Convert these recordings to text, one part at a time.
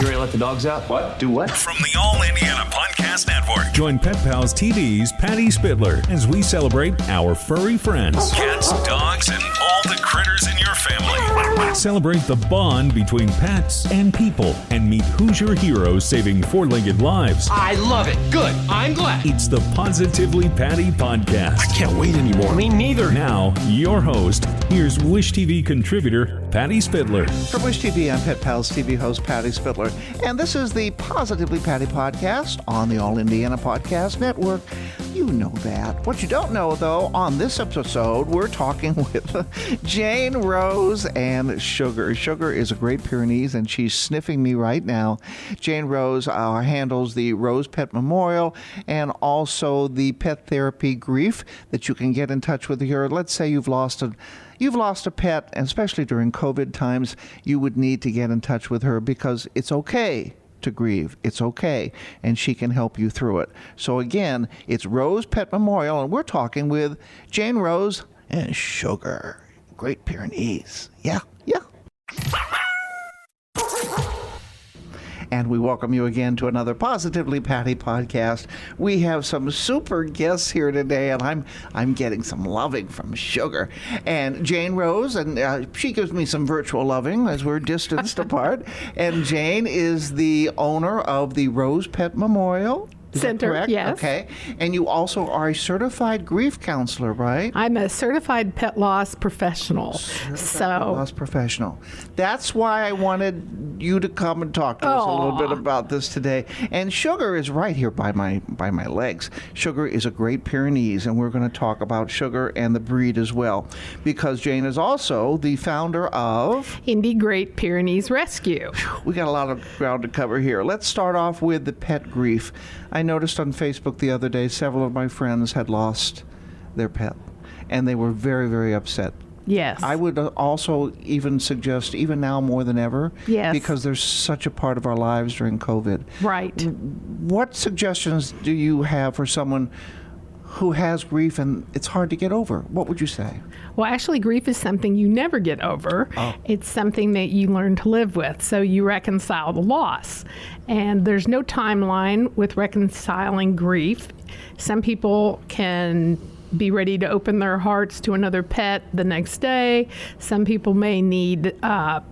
You ready to let the dogs out? What? Do what? From the All Indiana Podcast Network. Join Pet Pals TV's Patty Spitler as we celebrate our furry friends. Cats, dogs, and all the critters in your family. Celebrate the bond between pets and people and meet Hoosier heroes saving four-legged lives. I love it. Good. I'm glad. It's the Positively Patty Podcast. I can't wait anymore. Me neither. Now, your host, here's Wish TV contributor, Patty Spitler. From Wish TV, I'm Pet Pals TV host Patty Spitler, and this is the Positively Patty Podcast on the All Indiana Podcast Network. You know that. What you don't know, though, on this episode, we're talking with Jane, Rose, and Sugar. Sugar is a Great Pyrenees, and she's sniffing me right now. Jane Rose handles the Rose Pet Memorial and also the pet therapy grief that you can get in touch with her. Let's say you've lost a pet, and especially during COVID times, you would need to get in touch with her because it's okay to grieve. It's okay, and she can help you through it. So again, it's Rose Pet Memorial, and we're talking with Jane Rose and Sugar. Great Pyrenees. Yeah. And we welcome you again to another Positively Patty podcast. We have some super guests here today, and I'm getting some loving from Sugar and Jane Rose, and she gives me some virtual loving as we're distanced apart. And Jane is the owner of the Rose Pet Memorial Center, yes. Okay. And you also are a certified grief counselor, right? I'm a certified pet loss professional. Pet loss professional. That's why I wanted you to come and talk to us a little bit about this today. And Sugar is right here by my legs. Sugar is a Great Pyrenees, and we're going to talk about Sugar and the breed as well, because Jane is also the founder of Indiana Great Pyrenees Rescue. We got a lot of ground to cover here. Let's start off with the pet grief. I noticed on Facebook the other day several of my friends had lost their pet, and they were very, very upset. Yes. I would also even suggest, even now more than ever, yes, because there's such a part of our lives during COVID. Right. What suggestions do you have for someone who has grief and it's hard to get over? What would you say? Well, actually, grief is something you never get over. It's something that you learn to live with. So you reconcile the loss. And there's no timeline with reconciling grief. Some people can be ready to open their hearts to another pet the next day. Some people may need,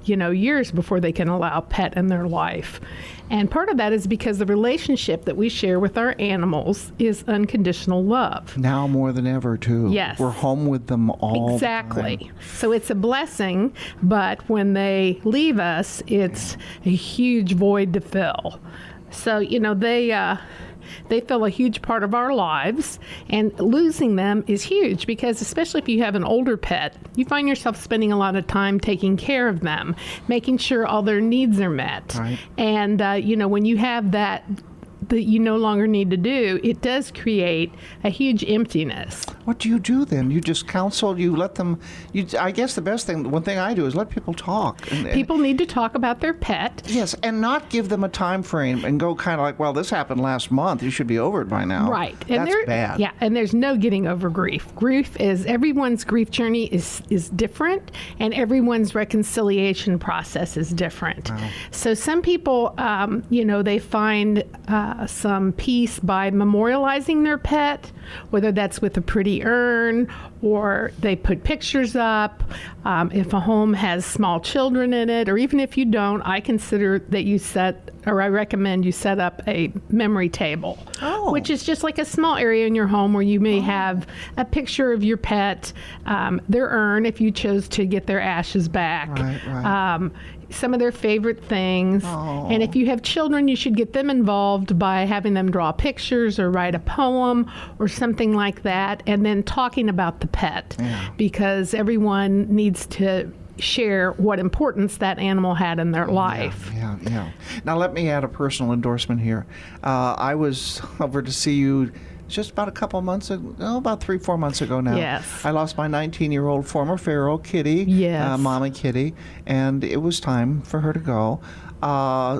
years before they can allow a pet in their life. And part of that is because the relationship that we share with our animals is unconditional love. Now more than ever, too. Yes. We're home with them all Exactly. the time. So it's a blessing, but when they leave us, it's a huge void to fill. So, they fill a huge part of our lives, and losing them is huge because, especially if you have an older pet, you find yourself spending a lot of time taking care of them, making sure all their needs are met. Right. And, when you have that you no longer need to do, it does create a huge emptiness. What do you do then? You just counsel, you let them, I guess the best thing, one thing I do is let people talk. People need to talk about their pet. Yes, and not give them a time frame and go kind of like, well, this happened last month, you should be over it by now. Right. And that's bad. Yeah, and there's no getting over grief. Everyone's grief journey is different, and everyone's reconciliation process is different. Wow. So some people, they find some peace by memorializing their pet, whether that's with a pretty urn or they put pictures up. If a home has small children in it, or even if you don't, I recommend you set up a memory table, which is just like a small area in your home where you may have a picture of your pet, their urn if you chose to get their ashes back. Right. Some of their favorite things. And if you have children, you should get them involved by having them draw pictures or write a poem or something like that, and then talking about the pet, because everyone needs to share what importance that animal had in their life. Yeah. Now let me add a personal endorsement here. I was over to see you just about a couple months ago, about 3-4 months ago now. Yes. I lost my 19-year-old former feral kitty, Yes. Mama Kitty, and it was time for her to go.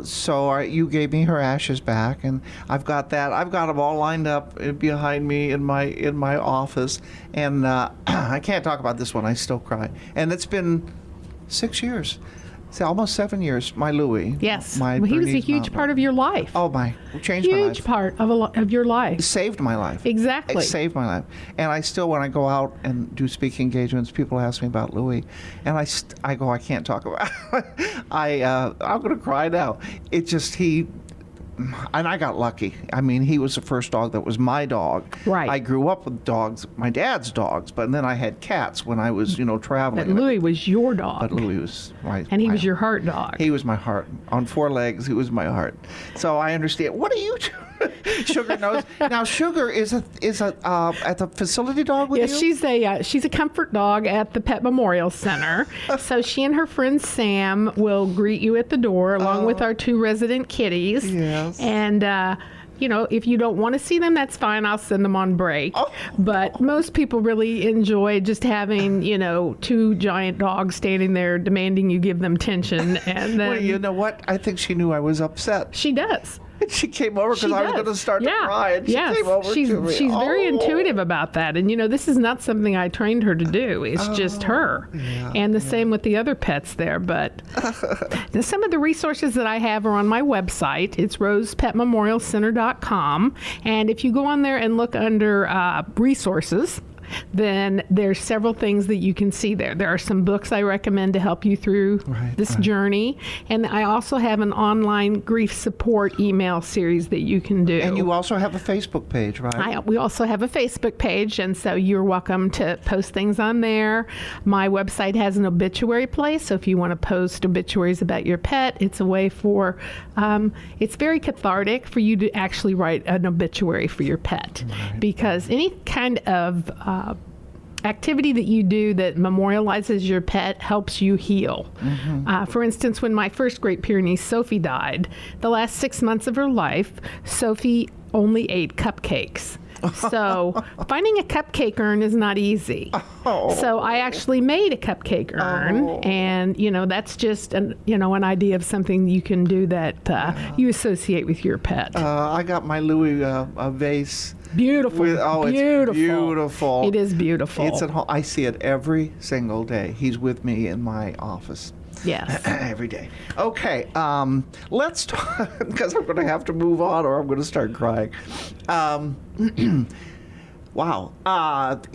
So you gave me her ashes back, and I've got them all lined up behind me in my office, and I can't talk about this one. I still cry, and it's been 6 years. almost 7 years. My Louie. Yes. My Well, he was a Bernese huge Mountain. part of your life. Oh my! Changed my life. Huge part of your life. It saved my life. Exactly. It saved my life. And I still, when I go out and do speaking engagements, people ask me about Louie, and I go, I can't talk about it. I'm going to cry now. It just, and I got lucky. I mean, he was the first dog that was my dog. Right. I grew up with dogs, my dad's dogs, but then I had cats when I was, traveling. But Louie was your dog. But Louie was my... And he was your heart dog. He was my heart. On 4 legs, he was my heart. So I understand. What are you doing? Sugar knows. Now, Sugar is at the facility dog with you? Yes, she's a comfort dog at the Pet Memorial Center. So she and her friend Sam will greet you at the door along with our 2 resident kitties. Yes. And if you don't want to see them, that's fine. I'll send them on break. Oh. But most people really enjoy just having, 2 giant dogs standing there demanding you give them attention. And then Well, you know what? I think she knew I was upset. she does. She came over because She I was does. going to start to cry, and she Yes. came over she's, to me. She's very Oh. intuitive about that. And, this is not something I trained her to do. It's just her. And the same with the other pets there. But now some of the resources that I have are on my website. It's rosepetmemorialcenter.com. And if you go on there and look under resources, then there's several things that you can see there. There are some books I recommend to help you through this journey. And I also have an online grief support email series that you can do. And you also have a Facebook page, right? We also have a Facebook page, and so you're welcome to post things on there. My website has an obituary place, so if you want to post obituaries about your pet, it's a way for, it's very cathartic for you to actually write an obituary for your pet. Because any kind of activity that you do that memorializes your pet helps you heal. For instance, when my first Great Pyrenees, Sophie, died, the last 6 months of her life, Sophie only ate cupcakes. So finding a cupcake urn is not easy. So I actually made a cupcake urn, and that's just an idea of something you can do that you associate with your pet. I got my Louie a vase. Beautiful. It's beautiful. It is beautiful. It's at home. I see it every single day. He's with me in my office. Yes. Every day. Okay, let's talk, because I'm going to have to move on or I'm going to start crying. Wow.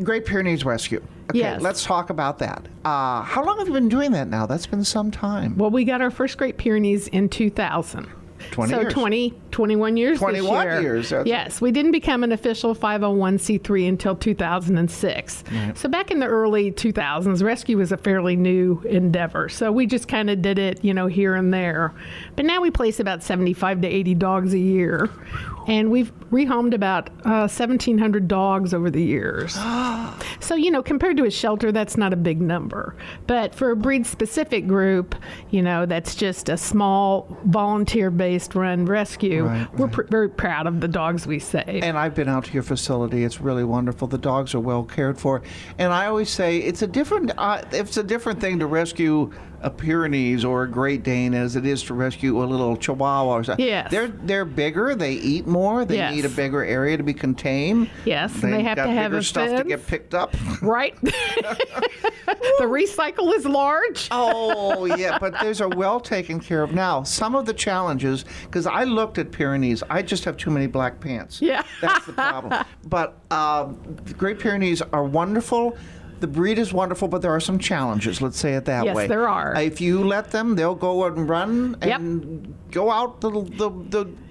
Great Pyrenees Rescue. Okay, Yes. let's talk about that. How long have you been doing that now? That's been some time. Well, we got our first Great Pyrenees in 2000. 20 so years. 21 years 21 this year. years, that's- Yes, we didn't become an official 501c3 until 2006. So back in the early 2000s, rescue was a fairly new endeavor. So we just kind of did it, here and there. But now we place about 75 to 80 dogs a year. And we've rehomed about 1,700 dogs over the years. So, compared to a shelter, that's not a big number. But for a breed-specific group, that's just a small volunteer-based run rescue. We're very proud of the dogs we save. And I've been out to your facility. It's really wonderful. The dogs are well cared for. And I always say it's a different thing to rescue a Pyrenees or a Great Dane as it is to rescue a little Chihuahua or something. Yes. They're bigger. They eat more. They Yes. need a bigger area to be contained. Yes, and they have got to have bigger a stuff to fence. get picked up. Right? The recycle is large. Oh, yeah, but those are well taken care of. Now, some of the challenges, because I looked at Pyrenees, I just have too many black pants. Yeah. That's the problem. But the Great Pyrenees are wonderful. The breed is wonderful, but there are some challenges, let's say it that Yes, way. there are. If you let them, they'll go and run and go out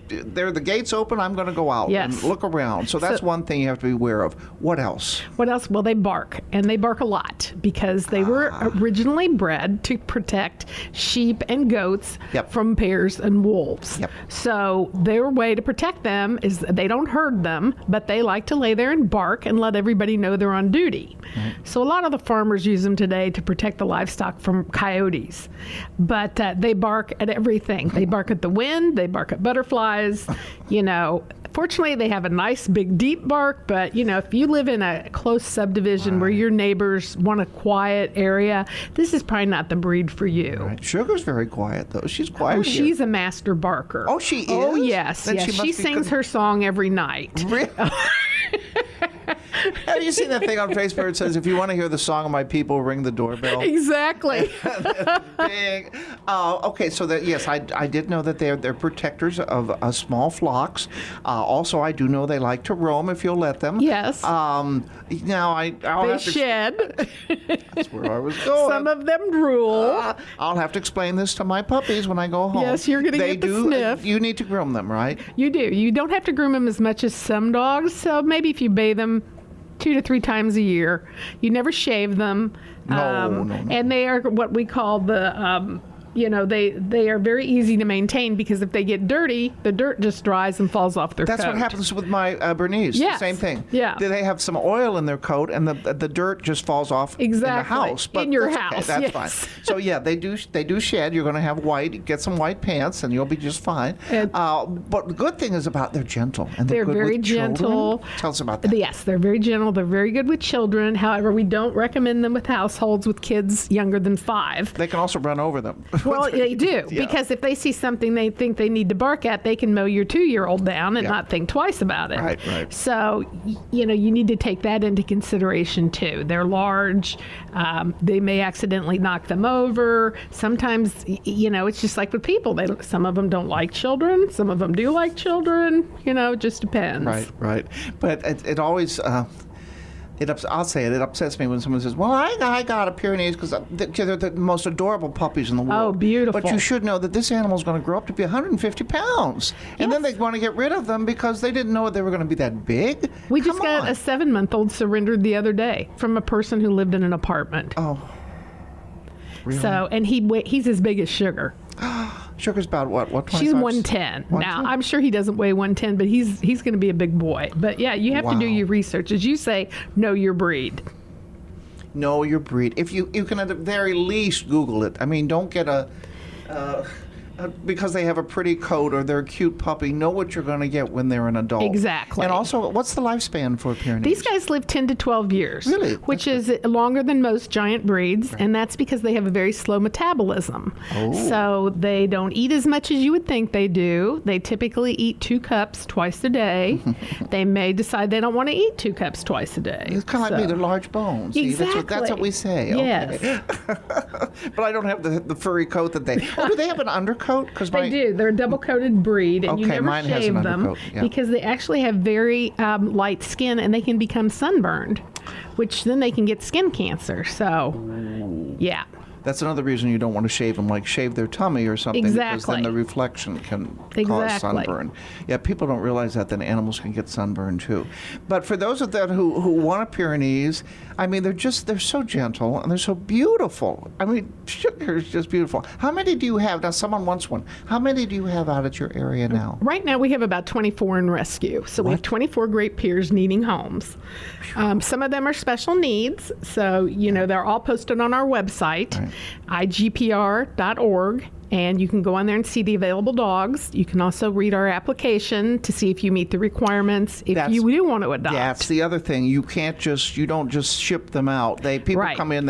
there are the gates open, I'm going to go out Yes. and look around. So that's one thing you have to be aware of. What else? What else? Well, they bark, and they bark a lot because they were originally bred to protect sheep and goats Yep. from bears and wolves. Yep. So their way to protect them is they don't herd them, but they like to lay there and bark and let everybody know they're on duty. So a lot of the farmers use them today to protect the livestock from coyotes, but they bark at everything. They bark at the wind, they bark at butterflies. Fortunately, they have a nice big deep bark, but if you live in a close subdivision where your neighbors want a quiet area, this is probably not the breed for you. Right. Sugar's very quiet, though. She's quiet. Oh, here. she's a master barker. Oh, she is? Oh, yes. Then Yes. she must She be sings her song every night. Really? Have you seen that thing on Facebook that says, if you want to hear the song of my people, ring the doorbell? Exactly. Big. Okay, so that yes, I did know that they're protectors of small flocks. Also, I do know they like to roam if you'll let them. Yes. Now I'll They have to. shed. That's where I was going. Some of them drool. I'll have to explain this to my puppies when I go home. Yes, you're gonna get the sniff. You need to groom them, right? You do. You don't have to groom them as much as some dogs. So maybe if you bathe them 2 to 3 times a year, you never shave them. No. And they are what we call the. They are very easy to maintain because if they get dirty, the dirt just dries and falls off their coat. That's what happens with my Bernese. Yes. Same thing. Yeah. They have some oil in their coat, and the dirt just falls off Exactly. in the house. But In your that's house, okay. That's yes. fine. So yeah, they do shed. You're going to have get some white pants, and you'll be just fine. But the good thing is about they're gentle and They're good very with children. gentle. Tell us about that. Yes, they're very gentle. They're very good with children. However, we don't recommend them with households with kids younger than 5. They can also run over them. Well, they do. Yeah. Because if they see something they think they need to bark at, they can mow your 2-year-old down and Yeah. not think twice about it. Right. So, you need to take that into consideration too. They're large. They may accidentally knock them over. Sometimes, it's just like with people. Some of them don't like children. Some of them do like children. It just depends. Right. But it always. I'll say it upsets me when someone says, well, I got a Pyrenees because they're the most adorable puppies in the world. Oh, beautiful. But you should know that this animal is going to grow up to be 150 pounds. And then they want to get rid of them because they didn't know they were going to be that big. We just Come got on. a 7-month-old surrendered the other day from a person who lived in an apartment. Oh, really? So, and he's as big as Sugar. Sugar's about what 25? She's 110. Now, I'm sure he doesn't weigh 110, but he's going to be a big boy. But yeah, you have to do Wow. your research. As you say, know your breed. Know your breed. If you can at the very least Google it. I mean, don't get because they have a pretty coat or they're a cute puppy. Know what you're going to get when they're an adult. Exactly. And also, what's the lifespan for a Pyrenees? These guys live 10 to 12 years. Really? Which is longer than most giant breeds, and that's because they have a very slow metabolism. Oh. So they don't eat as much as you would think they do. They typically eat 2 cups twice a day. They may decide they don't want to eat 2 cups twice a day. It's kind of like me, they're large bones. See, Exactly. that's what we say. Yes. Okay. But I don't have the furry coat that they... Oh, do they have an undercoat? They do. They're a double-coated breed, and you Okay, never mine has shave an them undercoat, yeah. because they actually have very light skin, and they can become sunburned, which then they can get skin cancer. So, yeah. That's another reason you don't want to shave them, like shave their tummy or something, because Exactly. then the reflection can cause Exactly. sunburn. Yeah, people don't realize that animals can get sunburned too. But for those of them who want a Pyrenees, I mean, they're so gentle and they're so beautiful. I mean, Sugar is just beautiful. How many do you have? Now, someone wants one. How many do you have out at your area now? Right now, we have about 24 in rescue. So we have 24 Great Pyrs needing homes. Some of them are special needs. So, they're all posted on our website, igpr.org. And you can go on there and see the available dogs. You can also read our application to see if you meet the requirements if you do want to adopt. That's the other thing. You don't just ship them out. People Right. come in,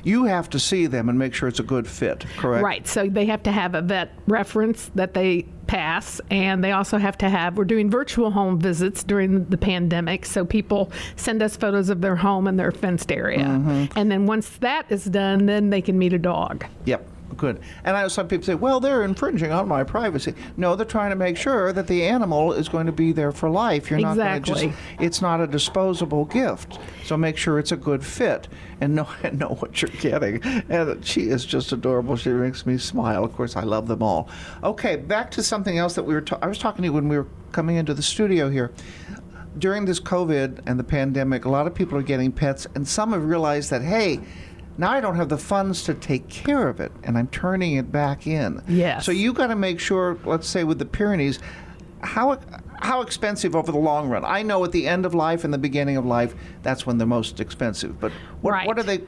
you have to see them and make sure it's a good fit, correct? Right. So they have to have a vet reference that they pass, and they also have to we're doing virtual home visits during the pandemic, so people send us photos of their home and their fenced area. Mm-hmm. And then once that is done, then they can meet a dog. Yep. Good. And I know some people say, well, they're infringing on my privacy. No, they're trying to make sure that the animal is going to be there for life. You're not going to Exactly. it's not a disposable gift. So make sure it's a good fit and know what you're getting. And she is just adorable. She makes me smile. Of course, I love them all. Okay, back to something else that I was talking to you when we were coming into the studio here. During this COVID and the pandemic, a lot of people are getting pets, and some have realized that, hey, now I don't have the funds to take care of it, and I'm turning it back in. Yes. So you got to make sure, let's say with the Pyrenees, how expensive over the long run? I know at the end of life and the beginning of life, that's when they're most expensive. But Right. what are they?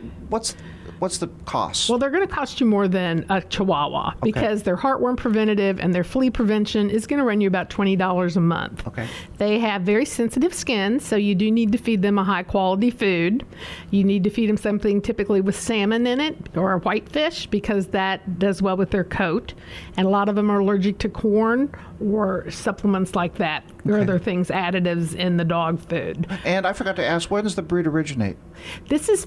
What's the cost? Well, they're going to cost you more than a Chihuahua because their heartworm preventative and their flea prevention is going to run you about $20 a month. Okay. They have very sensitive skin, so you do need to feed them a high-quality food. You need to feed them something typically with salmon in it or a whitefish because that does well with their coat. And a lot of them are allergic to corn or supplements like that other things, additives in the dog food. And I forgot to ask, when does the breed originate? This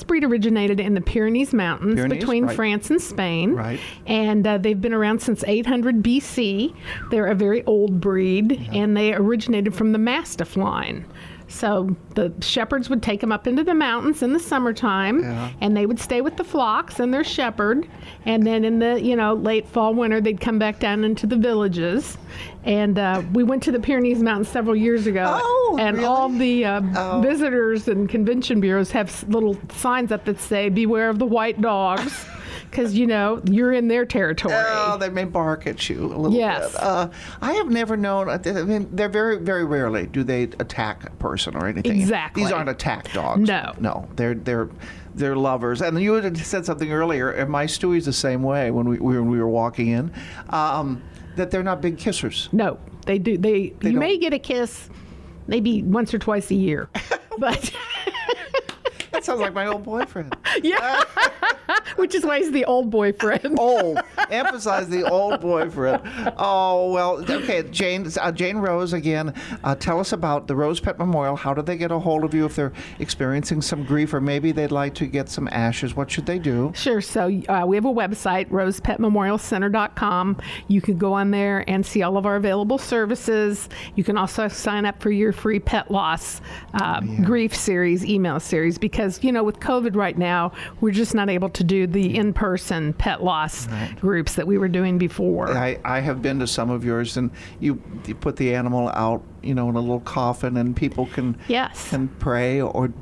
breed originated in the Pyrenees Mountains between right. France and Spain. Right. And they've been around since 800 BC. They're a very old breed, and they originated from the Mastiff line. So the shepherds would take them up into the mountains in the summertime, and they would stay with the flocks and their shepherd. And then in the late fall, winter, they'd come back down into the villages. And we went to the Pyrenees Mountains several years ago, and really? all the visitors and convention bureaus have little signs up that say, "Beware of the white dogs." Because, you're in their territory. Oh, they may bark at you a little Yes. bit. I have never known, I mean, they're very, very rarely do they attack a person or anything. Exactly. These aren't attack dogs. No. No, they're lovers. And you had said something earlier, and my Stewie's the same way when we were walking in, that they're not big kissers. No, they do. You may get a kiss maybe once or twice a year. But That sounds like my old boyfriend. yeah, which is why he's the old boyfriend. Old. Emphasize the old boyfriend. Oh, well, okay, Jane Rose, again, tell us about the Rose Pet Memorial. How do they get a hold of you if they're experiencing some grief, or maybe they'd like to get some ashes? What should they do? Sure. So we have a website, rosepetmemorialcenter.com. You can go on there and see all of our available services. You can also sign up for your free pet loss grief series, email series, because, with COVID right now, we're just not able to do the in-person pet loss groups that we were doing before. I have been to some of yours, and you put the animal out, in a little coffin, and people can pray or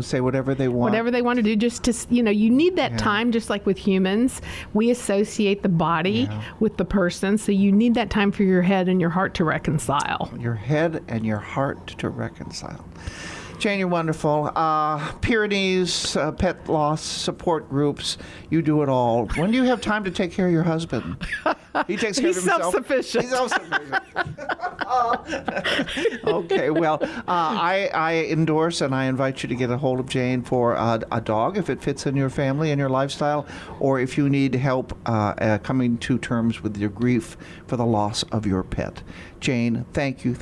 say whatever they want. Whatever they want to do, just to, you need that time, just like with humans. We associate the body with the person, so you need that time for your head and your heart to reconcile. Your head and your heart to reconcile. Jane, you're wonderful. Pyrenees, pet loss support groups, you do it all. When do you have time to take care of your husband? He takes care of himself. Self-sufficient. He's self-sufficient. Okay, well, I endorse and I invite you to get a hold of Jane for a dog if it fits in your family and your lifestyle, or if you need help coming to terms with your grief for the loss of your pet. Jane, thank you.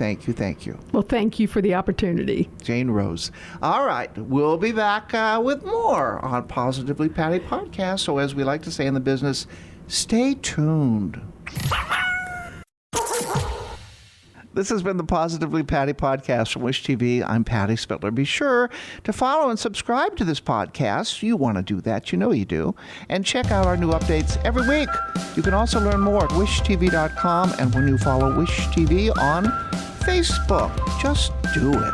Well, thank you for the opportunity. Jane Rose. All right, we'll be back with more on Positively Patty Podcast. So as we like to say in the business, stay tuned. This has been the Positively Patty Podcast from Wish TV. I'm Patty Spittler. Be sure to follow and subscribe to this podcast. You want to do that. You know you do. And check out our new updates every week. You can also learn more at wishtv.com, and when you follow Wish TV on Facebook, just do it.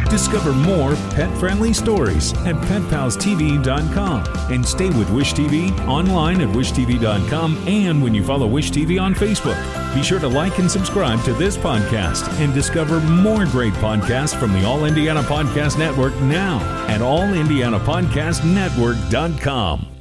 Discover more pet-friendly stories at PetPalsTV.com, and stay with Wish TV online at WishTV.com, and when you follow Wish TV on Facebook. Be sure to like and subscribe to this podcast and discover more great podcasts from the All Indiana Podcast Network now at AllIndianaPodcastNetwork.com.